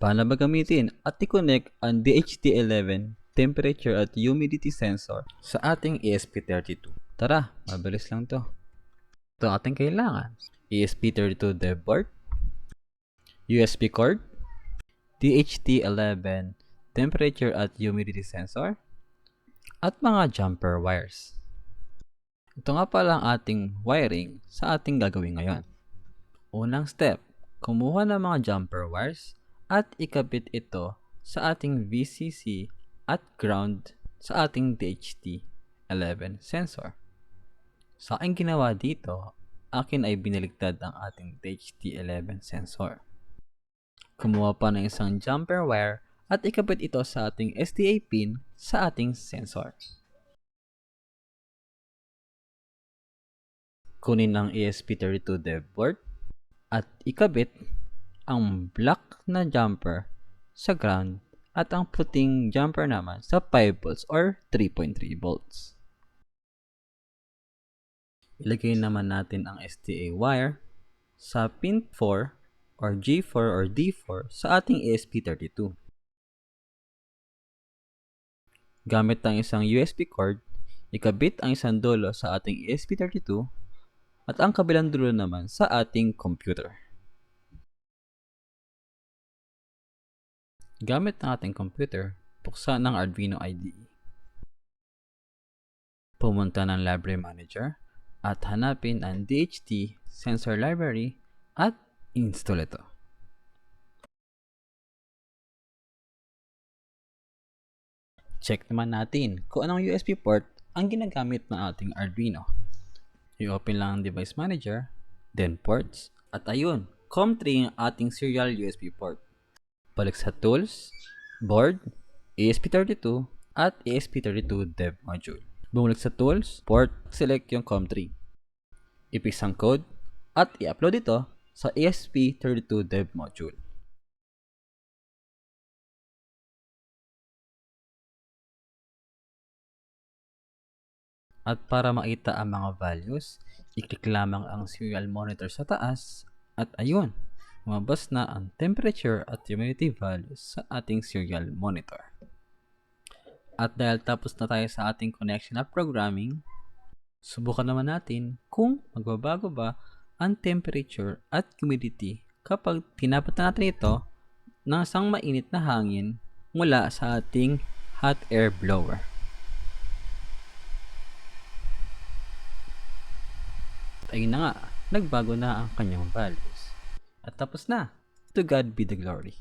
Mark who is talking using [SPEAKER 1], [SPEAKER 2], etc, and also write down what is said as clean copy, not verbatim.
[SPEAKER 1] Paano ba gamitin at i-connect ang DHT11 temperature at humidity sensor sa ating ESP32? Tara, mabilis lang to. Ito ating kailangan. ESP32 dev board, USB cord, DHT11 temperature at humidity sensor, at mga jumper wires. Ito nga pala ang ating wiring sa ating gagawin ngayon. Unang step, kumuha ng mga jumper wires at ikabit ito sa ating VCC at ground sa ating DHT11 sensor. Sa aking ginawa dito, akin ay binaligtad ang ating DHT11 sensor. Kumuha pa ng isang jumper wire at ikabit ito sa ating SDA pin sa ating sensor. Kunin ang ESP32 dev board at ikabit ang black na jumper sa ground at ang puting jumper naman sa 5 volts or 3.3 volts. Ilagay naman natin ang SDA wire sa pin 4 or G4 or D4 sa ating ESP32. Gamit ang isang USB cord, ikabit ang isang dulo sa ating ESP32 at ang kabilang dulo naman sa ating computer. Gamit ang ating computer, buksan ang Arduino IDE. Pumunta ng Library Manager at hanapin ang DHT Sensor Library at install ito. Check naman natin kung anong USB port ang ginagamit ng ating Arduino. I-open lang ang Device Manager, then Ports, at ayun, COM3 ang ating serial USB port. Balik sa Tools, Board, ESP32, at ESP32 Dev Module. Bumalik sa Tools, Port, select yung COM3. I-paste ang code, at i-upload ito sa ESP32 Dev Module. At para makita ang mga values, i-click lamang ang serial monitor sa taas at ayun, lumabas na ang temperature at humidity values sa ating serial monitor. At dahil tapos na tayo sa ating connection at programming, subukan naman natin kung magbabago ba ang temperature at humidity kapag tinapat natin ito ng isang mainit na hangin mula sa ating hot air blower. Ayun na nga, nagbago na ang kanyang values. At tapos na. To God be the glory.